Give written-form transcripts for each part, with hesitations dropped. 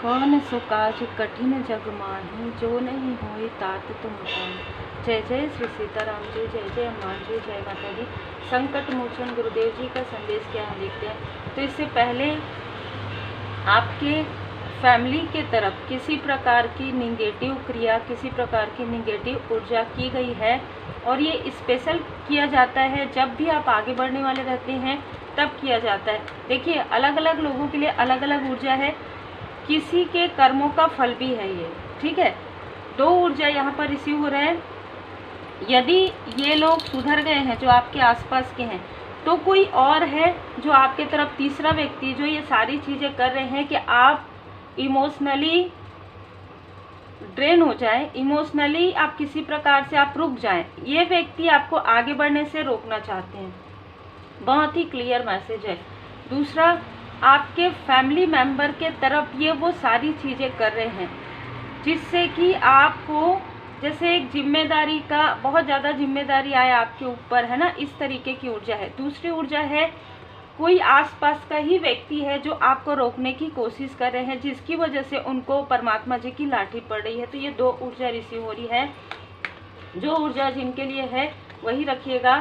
कौन सो काज कठिन जग माही, जो नहीं होए तात तुम पाई। जय जय श्री सीताराम जी, जय जय हनुमान जी, जय माता दी। संकट मोचन गुरुदेव जी का संदेश क्या हम देखते हैं। तो इससे पहले आपके फैमिली के तरफ किसी प्रकार की निगेटिव क्रिया, किसी प्रकार की निगेटिव ऊर्जा की गई है, और ये स्पेशल किया जाता है जब भी आप आगे बढ़ने वाले रहते हैं तब किया जाता है। देखिए, अलग अलग लोगों के लिए अलग अलग ऊर्जा है, किसी के कर्मों का फल भी है ये, ठीक है। दो ऊर्जा यहाँ पर रिसीव हो रहे हैं। यदि ये लोग सुधर गए हैं जो आपके आसपास के हैं, तो कोई और है जो आपके तरफ तीसरा व्यक्ति जो ये सारी चीज़ें कर रहे हैं कि आप इमोशनली ड्रेन हो जाए, इमोशनली आप किसी प्रकार से आप रुक जाएं। ये व्यक्ति आपको आगे बढ़ने से रोकना चाहते हैं। बहुत ही क्लियर मैसेज है। दूसरा, आपके फैमिली मेंबर के तरफ ये वो सारी चीज़ें कर रहे हैं जिससे कि आपको जैसे एक जिम्मेदारी का, बहुत ज़्यादा जिम्मेदारी आए आपके ऊपर, है ना, इस तरीके की ऊर्जा है। दूसरी ऊर्जा है, कोई आसपास का ही व्यक्ति है जो आपको रोकने की कोशिश कर रहे हैं, जिसकी वजह से उनको परमात्मा जी की लाठी पड़ रही है। तो ये दो ऊर्जा रिसीव हो रही है। जो ऊर्जा जिनके लिए है वही रखिएगा,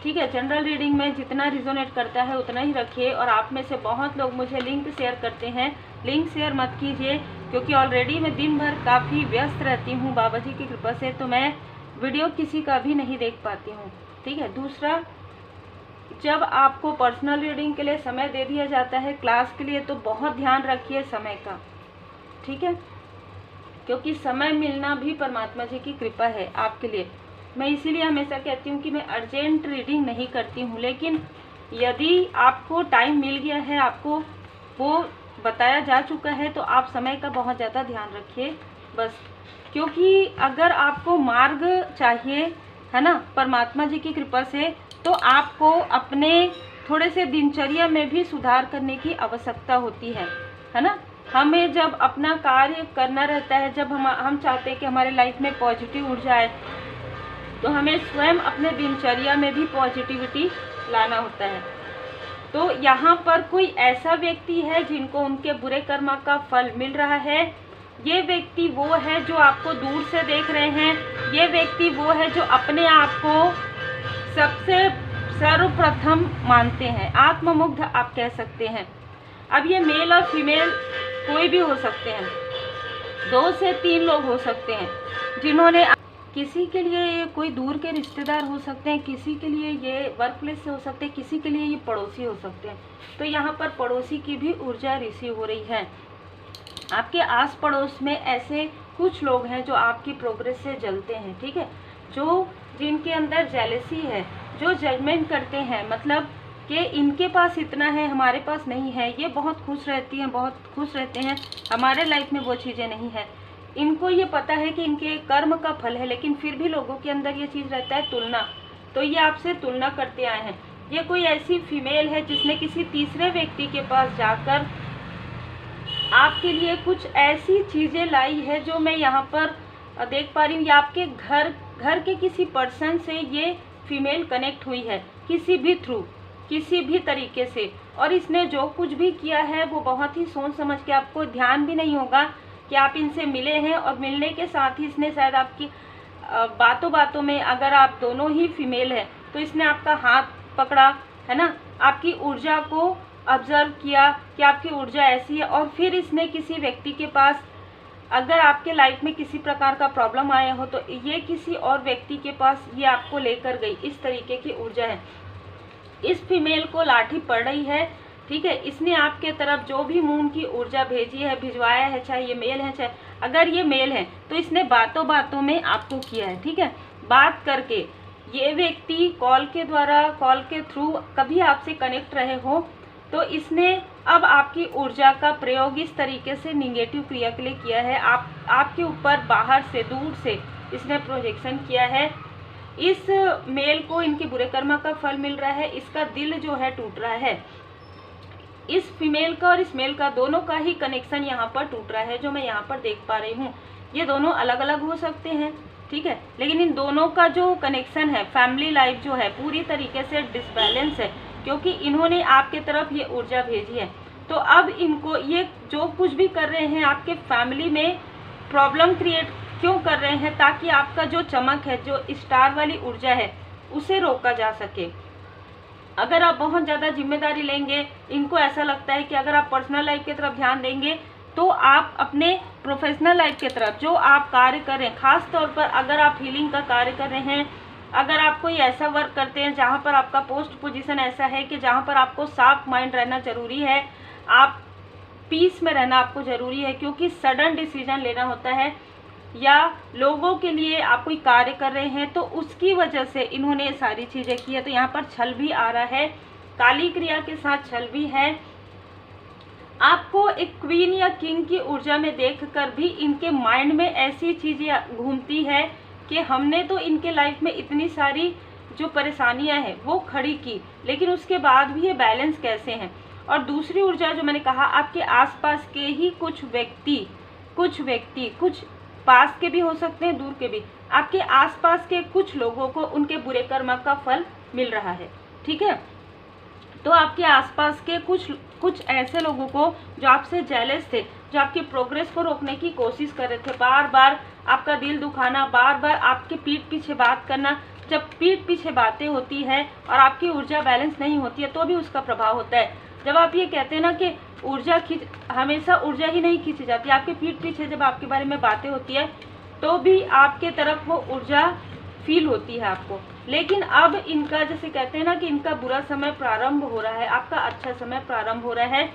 ठीक है। जनरल रीडिंग में जितना रिजोनेट करता है उतना ही रखिए। और आप में से बहुत लोग मुझे लिंक शेयर करते हैं, लिंक शेयर मत कीजिए, क्योंकि ऑलरेडी मैं दिन भर काफ़ी व्यस्त रहती हूँ बाबा जी की कृपा से, तो मैं वीडियो किसी का भी नहीं देख पाती हूँ, ठीक है। दूसरा, जब आपको पर्सनल रीडिंग के लिए समय दे दिया जाता है क्लास के लिए, तो बहुत ध्यान रखिए समय का, ठीक है, क्योंकि समय मिलना भी परमात्मा जी की कृपा है आपके लिए। मैं इसीलिए हमेशा कहती हूँ कि मैं अर्जेंट रीडिंग नहीं करती हूँ, लेकिन यदि आपको टाइम मिल गया है, आपको वो बताया जा चुका है, तो आप समय का बहुत ज़्यादा ध्यान रखिए बस। क्योंकि अगर आपको मार्ग चाहिए, है ना, परमात्मा जी की कृपा से, तो आपको अपने थोड़े से दिनचर्या में भी सुधार करने की आवश्यकता होती है ना। हमें जब अपना कार्य करना रहता है, जब हम चाहते हैं कि हमारे लाइफ में पॉजिटिव ऊर्जा आए, तो हमें स्वयं अपने दिनचर्या में भी पॉजिटिविटी लाना होता है। तो यहाँ पर कोई ऐसा व्यक्ति है जिनको उनके बुरे कर्म का फल मिल रहा है। ये व्यक्ति वो है जो आपको दूर से देख रहे हैं। ये व्यक्ति वो है जो अपने आप को सबसे सर्वप्रथम मानते हैं, आत्ममुग्ध आप कह सकते हैं। अब ये मेल और फीमेल कोई भी हो सकते हैं, 2 से 3 लोग हो सकते हैं जिन्होंने, किसी के लिए ये कोई दूर के रिश्तेदार हो सकते हैं, किसी के लिए ये वर्क प्लेस से हो सकते हैं, किसी के लिए ये पड़ोसी हो सकते हैं। तो यहाँ पर पड़ोसी की भी ऊर्जा रिसीव हो रही है। आपके आस पड़ोस में ऐसे कुछ लोग हैं जो आपकी प्रोग्रेस से जलते हैं, ठीक है, जो जिनके अंदर जेलसी है, जो जजमेंट करते हैं, मतलब कि इनके पास इतना है हमारे पास नहीं है। ये बहुत खुश रहती हैं, बहुत खुश रहते हैं, हमारे लाइफ में वो चीज़ें नहीं है। इनको ये पता है कि इनके कर्म का फल है, लेकिन फिर भी लोगों के अंदर ये चीज़ रहता है तुलना, तो ये आपसे तुलना करते आए हैं। ये कोई ऐसी फीमेल है जिसने किसी तीसरे व्यक्ति के पास जाकर आपके लिए कुछ ऐसी चीज़ें लाई है जो मैं यहाँ पर देख पा रही हूँ। या आपके घर के किसी पर्सन से ये फीमेल कनेक्ट हुई है, किसी भी थ्रू, किसी भी तरीके से, और इसने जो कुछ भी किया है वो बहुत ही सोच समझ के, आपको ध्यान भी नहीं होगा कि आप इनसे मिले हैं, और मिलने के साथ ही इसने शायद आपकी बातों बातों में, अगर आप दोनों ही फीमेल हैं, तो इसने आपका हाथ पकड़ा, है ना, आपकी ऊर्जा को ऑब्जर्व किया कि आपकी ऊर्जा ऐसी है, और फिर इसने किसी व्यक्ति के पास, अगर आपके लाइफ में किसी प्रकार का प्रॉब्लम आया हो, तो ये किसी और व्यक्ति के पास ये आपको लेकर गई। इस तरीके की ऊर्जा है। इस फीमेल को लाठी पड़ रही है, ठीक है। इसने आपके तरफ जो भी मून की ऊर्जा भेजी है, भिजवाया है, चाहे ये मेल है, चाहे अगर ये मेल है, तो इसने बातों बातों में आपको किया है, ठीक है, बात करके। ये व्यक्ति कॉल के द्वारा, कॉल के थ्रू कभी आपसे कनेक्ट रहे हो, तो इसने अब आपकी ऊर्जा का प्रयोग इस तरीके से निगेटिव क्रिया के लिए किया है। आपके ऊपर बाहर से, दूर से इसने प्रोजेक्शन किया है। इस मेल को इनके बुरे कर्म का फल मिल रहा है, इसका दिल जो है टूट रहा है। इस फीमेल का और इस मेल का दोनों का ही कनेक्शन यहाँ पर टूट रहा है, जो मैं यहाँ पर देख पा रही हूँ। ये दोनों अलग अलग हो सकते हैं, ठीक है, लेकिन इन दोनों का जो कनेक्शन है, फैमिली लाइफ जो है पूरी तरीके से डिसबैलेंस है, क्योंकि इन्होंने आपके तरफ ये ऊर्जा भेजी है। तो अब इनको ये जो कुछ भी कर रहे हैं आपके फैमिली में प्रॉब्लम क्रिएट क्यों कर रहे हैं, ताकि आपका जो चमक है, जो स्टार वाली ऊर्जा है, उसे रोका जा सके। अगर आप बहुत ज़्यादा जिम्मेदारी लेंगे, इनको ऐसा लगता है कि अगर आप पर्सनल लाइफ की तरफ ध्यान देंगे तो आप अपने प्रोफेशनल लाइफ की तरफ जो आप कार्य कर रहे हैं, खास तौर पर अगर आप हीलिंग का कार्य कर रहे हैं, अगर आप कोई ऐसा वर्क करते हैं जहाँ पर आपका पोस्ट पोजीशन ऐसा है कि जहाँ पर आपको साफ माइंड रहना जरूरी है, आप पीस में रहना आपको ज़रूरी है, क्योंकि सडन डिसीजन लेना होता है, या लोगों के लिए आप कोई कार्य कर रहे हैं तो उसकी वजह से इन्होंने ये सारी चीज़ें की है। तो यहाँ पर छल भी आ रहा है, काली क्रिया के साथ छल भी है। आपको एक क्वीन या किंग की ऊर्जा में देखकर भी इनके माइंड में ऐसी चीज़ें घूमती है कि हमने तो इनके लाइफ में इतनी सारी जो परेशानियां हैं वो खड़ी की, लेकिन उसके बाद भी ये बैलेंस कैसे हैं। और दूसरी ऊर्जा जो मैंने कहा, आपके आसपास के ही कुछ व्यक्ति कुछ पास के भी हो सकते हैं, दूर के भी, आपके आसपास के कुछ लोगों को उनके बुरे कर्म का फल मिल रहा है। ठीक है, तो आपके आसपास के कुछ ऐसे लोगों को जो आपसे जेलस थे, जो आपकी प्रोग्रेस को रोकने की कोशिश कर रहे थे, बार बार आपका दिल दुखाना, बार बार आपके पीठ पीछे बात करना। जब पीठ पीछे बातें होती है और आपकी ऊर्जा बैलेंस नहीं होती है तो भी उसका प्रभाव होता है। जब आप ये कहते हैं ना कि हमेशा ऊर्जा ही नहीं खींची जाती, आपके पीठ पीछे जब आपके बारे में बातें होती है तो भी आपके तरफ वो ऊर्जा फील होती है आपको। लेकिन अब इनका, जैसे कहते हैं ना कि इनका बुरा समय प्रारंभ हो रहा है, आपका अच्छा समय प्रारंभ हो रहा है।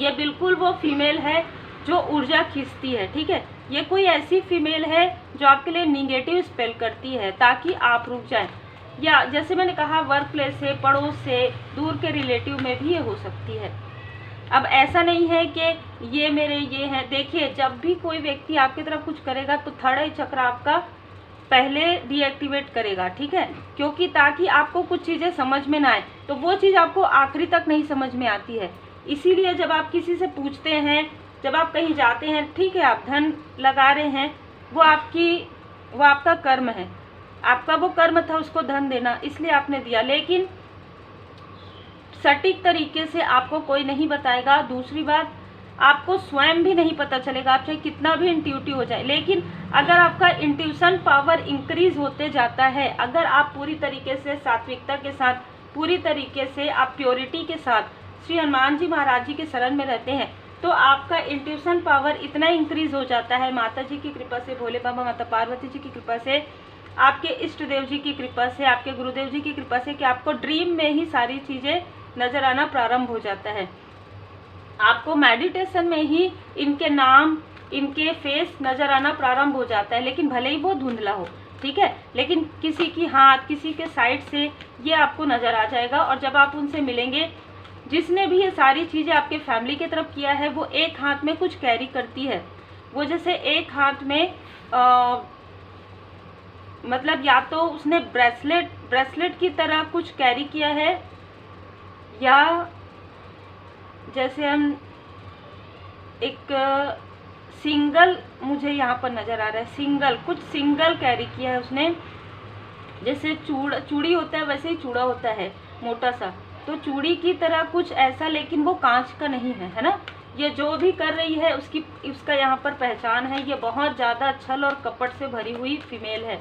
ये बिल्कुल वो फीमेल है जो ऊर्जा खींचती है। ठीक है, ये कोई ऐसी फीमेल है जो आपके लिए निगेटिव स्पेल करती है ताकि आप रुक जाएं, या जैसे मैंने कहा वर्क प्लेस से, पड़ोस से, दूर के रिलेटिव में भी ये हो सकती है। अब ऐसा नहीं है कि ये मेरे ये हैं। देखिए, जब भी कोई व्यक्ति आपकी तरफ कुछ करेगा तो थर्ड आई चक्र आपका पहले डीएक्टिवेट करेगा। ठीक है, क्योंकि ताकि आपको कुछ चीज़ें समझ में ना आए, तो वो चीज़ आपको आखिरी तक नहीं समझ में आती है। इसीलिए जब आप किसी से पूछते हैं, जब आप कहीं जाते हैं, ठीक है आप धन लगा रहे हैं, वो आपका कर्म है, आपका वो कर्म था उसको धन देना, इसलिए आपने दिया, लेकिन सटीक तरीके से आपको कोई नहीं बताएगा। दूसरी बात, आपको स्वयं भी नहीं पता चलेगा, आप चाहे कितना भी इंट्यूटिव हो जाए। लेकिन अगर आपका इंट्यूशन पावर इंक्रीज होते जाता है, अगर आप पूरी तरीके से सात्विकता के साथ, पूरी तरीके से आप प्योरिटी के साथ श्री हनुमान जी महाराज जी के शरण में रहते हैं, तो आपका इंट्यूशन पावर इतना इंक्रीज हो जाता है, माता जी की कृपा से, भोले बाबा माता पार्वती जी की कृपा से, आपके इष्ट देव जी की कृपा से, आपके गुरुदेव जी की कृपा से, कि आपको ड्रीम में ही सारी चीज़ें नजर आना प्रारंभ हो जाता है। आपको मेडिटेशन में ही इनके नाम, इनके फेस नजर आना प्रारंभ हो जाता है, लेकिन भले ही वो धुंधला हो। ठीक है, लेकिन किसी की हाथ, किसी के साइड से ये आपको नजर आ जाएगा। और जब आप उनसे मिलेंगे, जिसने भी ये सारी चीज़ें आपके फैमिली की तरफ किया है, वो एक हाथ में कुछ कैरी करती है। वो जैसे एक हाथ में मतलब या तो उसने ब्रेसलेट की तरह कुछ कैरी किया है, या जैसे हम एक सिंगल, मुझे यहाँ पर नज़र आ रहा है कुछ सिंगल कैरी किया है उसने। जैसे चूड़ी होता है वैसे ही चूड़ा होता है मोटा सा, तो चूड़ी की तरह कुछ ऐसा, लेकिन वो कांच का नहीं है, है ना। ये जो भी कर रही है उसका यहाँ पर पहचान है। ये बहुत ज़्यादा छल और कपट से भरी हुई फीमेल है,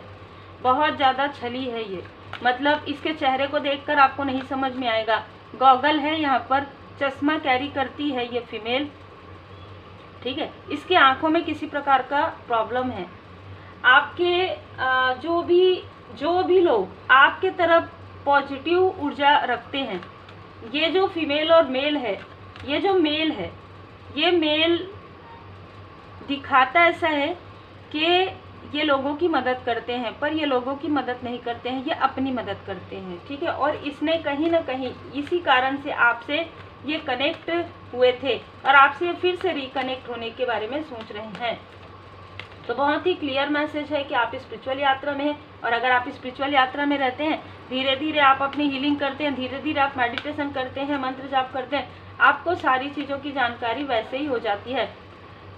बहुत ज़्यादा छली है ये। मतलब इसके चेहरे को देखकर आपको नहीं समझ में आएगा। गॉगल है यहाँ पर, चश्मा कैरी करती है ये फीमेल। ठीक है, इसके आंखों में किसी प्रकार का प्रॉब्लम है। आपके जो भी लोग आपके तरफ पॉजिटिव ऊर्जा रखते हैं, ये जो फीमेल और मेल है, ये जो मेल है, ये मेल दिखाता ऐसा है कि ये लोगों की मदद करते हैं, पर ये लोगों की मदद नहीं करते हैं, ये अपनी मदद करते हैं। ठीक है, और इसने कहीं ना कहीं इसी कारण से आपसे ये कनेक्ट हुए थे और आपसे फिर से रिकनेक्ट होने के बारे में सोच रहे हैं। तो बहुत ही क्लियर मैसेज है कि आप स्पिरिचुअल यात्रा में हैं, और अगर आप स्पिरिचुअल यात्रा में रहते हैं, धीरे धीरे आप अपनी हीलिंग करते हैं, धीरे धीरे आप मेडिटेशन करते हैं, मंत्र जाप करते हैं, आपको सारी चीज़ों की जानकारी वैसे ही हो जाती है।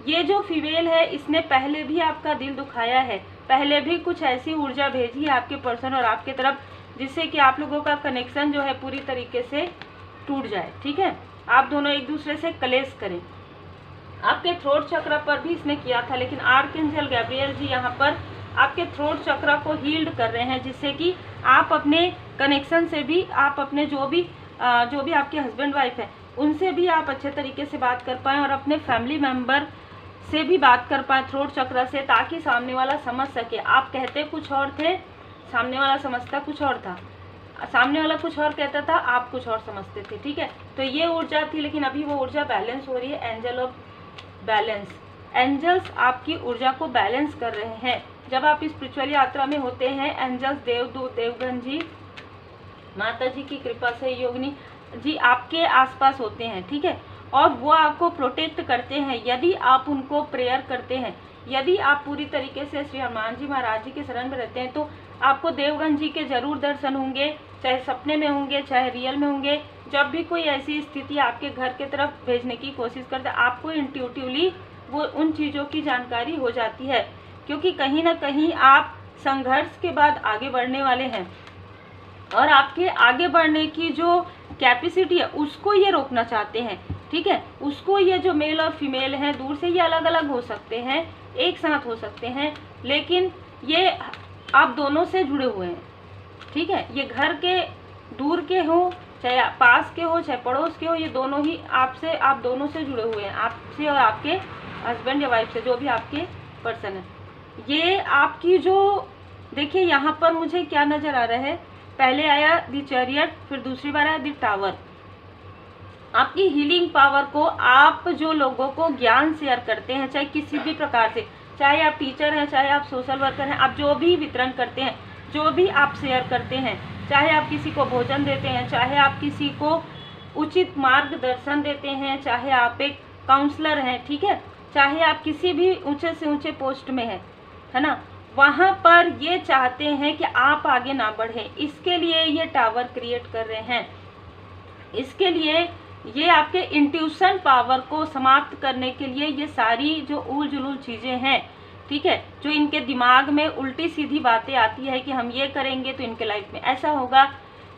ये जो फीमेल है, इसने पहले भी आपका दिल दुखाया है, पहले भी कुछ ऐसी ऊर्जा भेजी है आपके पर्सन और आपके तरफ, जिससे कि आप लोगों का कनेक्शन जो है पूरी तरीके से टूट जाए। ठीक है, आप दोनों एक दूसरे से कलेश करें। आपके थ्रोट चक्र पर भी इसने किया था, लेकिन आर्कएंजल गैब्रियल जी यहाँ पर आपके थ्रोट चक्र को हील्ड कर रहे हैं, जिससे कि आप अपने कनेक्शन से भी, आप अपने जो भी आपके हस्बैंड वाइफ है उनसे भी आप अच्छे तरीके से बात कर पाएँ और अपने फैमिली मेम्बर से भी बात कर पाए थ्रोट चक्र से, ताकि सामने वाला समझ सके। आप कहते कुछ और थे, सामने वाला समझता कुछ और था, सामने वाला कुछ और कहता था, आप कुछ और समझते थे। ठीक है, तो ये ऊर्जा थी, लेकिन अभी वो ऊर्जा बैलेंस हो रही है। एंजल ऑफ बैलेंस, एंजल्स आपकी ऊर्जा को बैलेंस कर रहे हैं। जब आप स्पिरिचुअल यात्रा में होते हैं, एंजल्स, देवदूत, देवगण जी, माता जी की कृपा से, योगिनी जी आपके आसपास होते हैं। ठीक है, और वो आपको प्रोटेक्ट करते हैं यदि आप उनको प्रेयर करते हैं। यदि आप पूरी तरीके से श्री हनुमान जी महाराज जी के शरण में रहते हैं तो आपको देवगण जी के जरूर दर्शन होंगे, चाहे सपने में होंगे, चाहे रियल में होंगे। जब भी कोई ऐसी स्थिति आपके घर के तरफ भेजने की कोशिश करते हैं, आपको इंट्यूटिवली वो उन चीज़ों की जानकारी हो जाती है, क्योंकि कहीं ना कहीं आप संघर्ष के बाद आगे बढ़ने वाले हैं और आपके आगे बढ़ने की जो कैपेसिटी है उसको ये रोकना चाहते हैं। ठीक है, उसको, ये जो मेल और फीमेल हैं दूर से ये अलग अलग हो सकते हैं, एक साथ हो सकते हैं, लेकिन ये आप दोनों से जुड़े हुए हैं। ठीक है, ये घर के दूर के हो, चाहे पास के हो, चाहे पड़ोस के हो, ये दोनों ही आपसे, आप दोनों से जुड़े हुए हैं, आपसे और आपके हस्बैंड या वाइफ से, जो भी आपके पर्सन है। ये आपकी जो, देखिए यहाँ पर मुझे क्या नज़र आ रहा है, पहले आया द चैरियट, फिर दूसरी बार आया द टावर। आपकी हीलिंग पावर को आप जो लोगों को ज्ञान शेयर करते हैं, चाहे किसी भी प्रकार से, चाहे आप टीचर हैं, चाहे आप सोशल वर्कर हैं, आप जो भी वितरण करते हैं, जो भी आप शेयर करते हैं, चाहे आप किसी को भोजन देते हैं, चाहे आप किसी को उचित मार्गदर्शन देते हैं, चाहे आप एक काउंसलर हैं, ठीक है, चाहे आप किसी भी ऊंचे से ऊंचे पोस्ट में हैं, है ना, वहाँ पर ये चाहते हैं कि आप आगे ना बढ़ें। इसके लिए ये टावर क्रिएट कर रहे हैं। इसके लिए ये आपके इंट्यूशन पावर को समाप्त करने के लिए ये सारी जो उल जुलूल चीज़ें हैं, ठीक है, जो इनके दिमाग में उल्टी सीधी बातें आती है कि हम ये करेंगे तो इनके लाइफ में ऐसा होगा।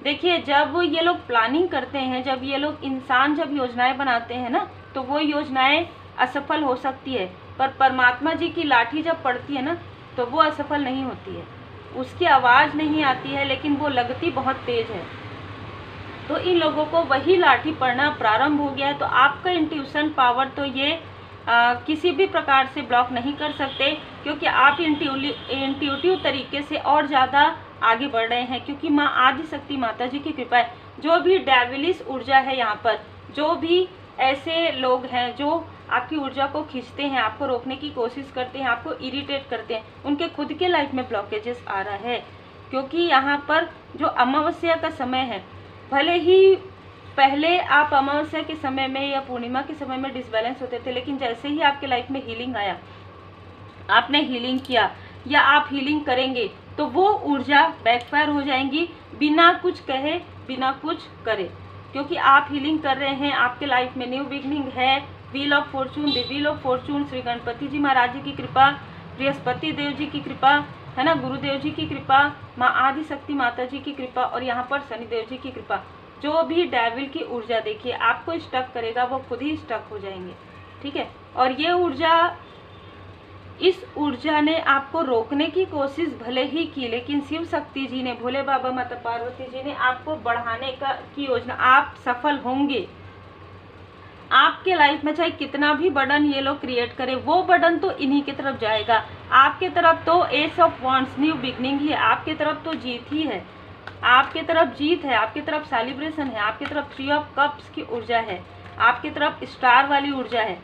देखिए, जब ये लोग प्लानिंग करते हैं, जब ये लोग इंसान जब योजनाएं बनाते हैं ना, तो वो योजनाएं असफल हो सकती है, पर परमात्मा जी की लाठी जब पड़ती है ना तो वो असफल नहीं होती है। उसकी आवाज़ नहीं आती है, लेकिन वो लगती बहुत तेज है। तो इन लोगों को वही लाठी पड़ना प्रारंभ हो गया है। तो आपका इंट्यूशन पावर तो ये किसी भी प्रकार से ब्लॉक नहीं कर सकते, क्योंकि आप इंट्यूटिव तरीके से और ज़्यादा आगे बढ़ रहे हैं, क्योंकि माँ आदिशक्ति माता जी की कृपा है। जो भी डेविलिश ऊर्जा है यहाँ पर, जो भी ऐसे लोग हैं जो आपकी ऊर्जा को खींचते हैं, आपको रोकने की कोशिश करते हैं, आपको इरिटेट करते हैं, उनके खुद के लाइफ में ब्लॉकेजेस आ रहा है। क्योंकि यहाँ पर जो अमावस्या का समय है, भले ही पहले आप अमावस्या के समय में या पूर्णिमा के समय में डिसबैलेंस होते थे, लेकिन जैसे ही आपके लाइफ में हीलिंग आया, आपने हीलिंग किया या आप हीलिंग करेंगे, तो वो ऊर्जा बैकफायर हो जाएंगी, बिना कुछ कहे, बिना कुछ करे। क्योंकि आप हीलिंग कर रहे हैं, आपके लाइफ में न्यू बिगनिंग है, wheel of fortune, the wheel of fortune, Shri Ganpati ji Maharaj ji की कृपा, बृहस्पति देव जी की कृपा, है ना, गुरुदेव जी की कृपा, माँ आदिशक्ति माता जी की कृपा, और यहाँ पर शनिदेव जी की कृपा। जो भी डेविल की ऊर्जा देखिए आपको स्टक करेगा, वो खुद ही स्टक हो जाएंगे। ठीक है, और ये ऊर्जा, इस ऊर्जा ने आपको रोकने की कोशिश भले ही की, लेकिन शिव शक्ति जी ने, भोले बाबा माता पार्वती जी ने आपको बढ़ाने की योजना, आप सफल होंगे। आपके लाइफ में चाहे कितना भी बर्डन ये लोग क्रिएट करें, वो बर्डन तो इन्हीं की तरफ जाएगा। आपके तरफ तो ace of wands, new beginning ही है, आपके तरफ तो जीत ही है, आपके तरफ जीत है, आपके तरफ सेलिब्रेशन है, आपके तरफ थ्री ऑफ कप्स की ऊर्जा है, आपके तरफ स्टार वाली ऊर्जा है।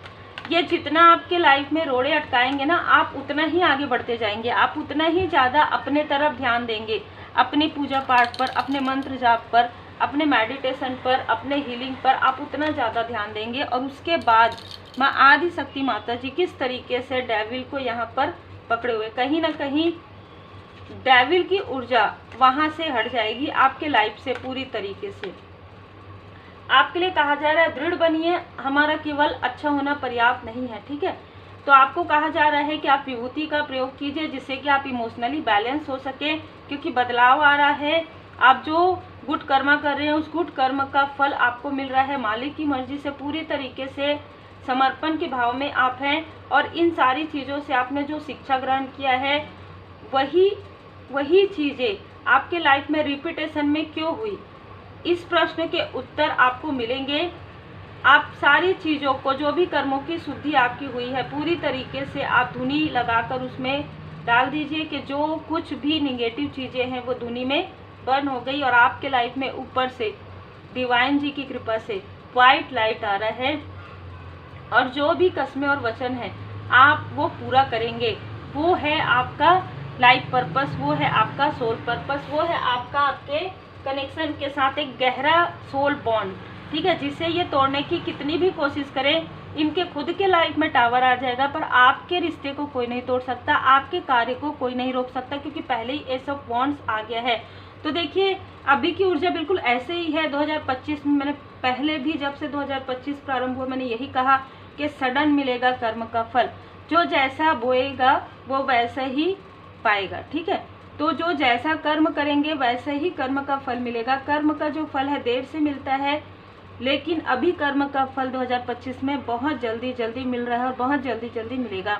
ये जितना आपके लाइफ में रोड़े अटकाएंगे ना, आप उतना ही आगे बढ़ते जाएंगे, आप उतना ही ज़्यादा अपने तरफ ध्यान देंगे, अपनी पूजा पाठ पर, अपने मंत्र जाप पर, अपने मेडिटेशन पर, अपने हीलिंग पर आप उतना ज़्यादा ध्यान देंगे। और उसके बाद माँ आदिशक्ति माता जी किस तरीके से डेविल को यहाँ पर पकड़े हुए, कहीं ना कहीं डेविल की ऊर्जा वहाँ से हट जाएगी आपके लाइफ से पूरी तरीके से। आपके लिए कहा जा रहा है दृढ़ बनिए, हमारा केवल अच्छा होना पर्याप्त नहीं है। ठीक है, तो आपको कहा जा रहा है कि आप विभूति का प्रयोग कीजिए, जिससे कि आप इमोशनली बैलेंस हो सके, क्योंकि बदलाव आ रहा है। आप जो गुड कर्मा कर रहे हैं उस गुड कर्म का फल आपको मिल रहा है। मालिक की मर्जी से पूरी तरीके से समर्पण के भाव में आप हैं, और इन सारी चीज़ों से आपने जो शिक्षा ग्रहण किया है वही चीज़ें आपके लाइफ में रिपीटेशन में क्यों हुई, इस प्रश्न के उत्तर आपको मिलेंगे। आप सारी चीज़ों को, जो भी कर्मों की शुद्धि आपकी हुई है, पूरी तरीके से आप धुनी लगाकर उसमें डाल दीजिए कि जो कुछ भी निगेटिव चीज़ें हैं वो धुनी में बर्न हो गई, और आपके लाइफ में ऊपर से डिवाइन जी की कृपा से वाइट लाइट आ रहा है, और जो भी कस्में और वचन है आप वो पूरा करेंगे। वो है आपका लाइफ पर्पस, वो है आपका सोल पर्पस, वो है आपका आपके कनेक्शन के साथ एक गहरा सोल बॉन्ड, ठीक है, जिसे ये तोड़ने की कितनी भी कोशिश करें, इनके खुद के लाइफ में टावर आ जाएगा, पर आपके रिश्ते को कोई नहीं तोड़ सकता, आपके कार्य को कोई नहीं रोक सकता, क्योंकि पहले ही एस ऑफ वॉन्ड्स आ गया है। तो देखिए अभी की ऊर्जा बिल्कुल ऐसे ही है। 2025 में मैंने पहले भी, जब से 2025 प्रारंभ हुआ, मैंने यही कहा कि सडन मिलेगा कर्म का फल, जो जैसा बोएगा वो वैसा ही पाएगा, ठीक है। तो जो जैसा कर्म करेंगे वैसे ही कर्म का फल मिलेगा। कर्म का जो फल है देर से मिलता है, लेकिन अभी कर्म का फल 2025 में बहुत जल्दी मिल रहा है, और बहुत जल्दी मिलेगा।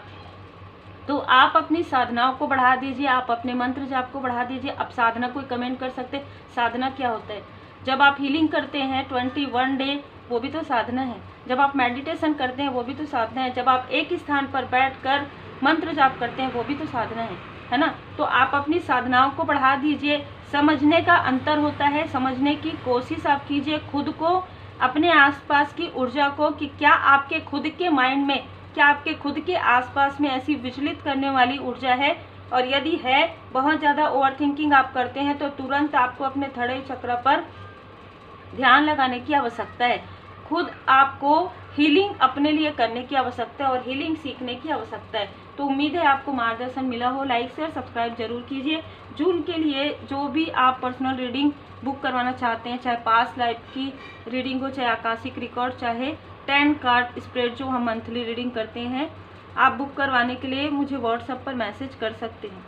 तो आप अपनी साधनाओं को बढ़ा दीजिए, आप अपने मंत्र जाप को बढ़ा दीजिए। अब साधना कोई कमेंट कर सकते, साधना क्या होता है? जब आप हीलिंग करते हैं 21 डे, वो भी तो साधना है। जब आप मेडिटेशन करते हैं वो भी तो साधना है। जब आप एक स्थान पर बैठकर मंत्र जाप करते हैं वो भी तो साधना है ना। तो आप अपनी साधनाओं को बढ़ा दीजिए। समझने का अंतर होता है, समझने की कोशिश आप कीजिए खुद को, अपने आसपास की ऊर्जा को, कि क्या आपके खुद के माइंड में, क्या आपके खुद के आसपास में ऐसी विचलित करने वाली ऊर्जा है, और यदि है, बहुत ज़्यादा ओवर थिंकिंग आप करते हैं, तो तुरंत आपको अपने थड़े चक्र पर ध्यान लगाने की आवश्यकता है। खुद आपको हीलिंग अपने लिए करने की आवश्यकता है, और हीलिंग सीखने की आवश्यकता है। तो उम्मीद है आपको मार्गदर्शन मिला हो। लाइक शेयर सब्सक्राइब जरूर कीजिए। जून के लिए जो भी आप पर्सनल रीडिंग बुक करवाना चाहते हैं, चाहे पास्ट लाइफ की रीडिंग हो, चाहे आकाशिक रिकॉर्ड, चाहे 10 कार्ड स्प्रेड जो हम मंथली रीडिंग करते हैं, आप बुक करवाने के लिए मुझे व्हाट्सएप पर मैसेज कर सकते हैं।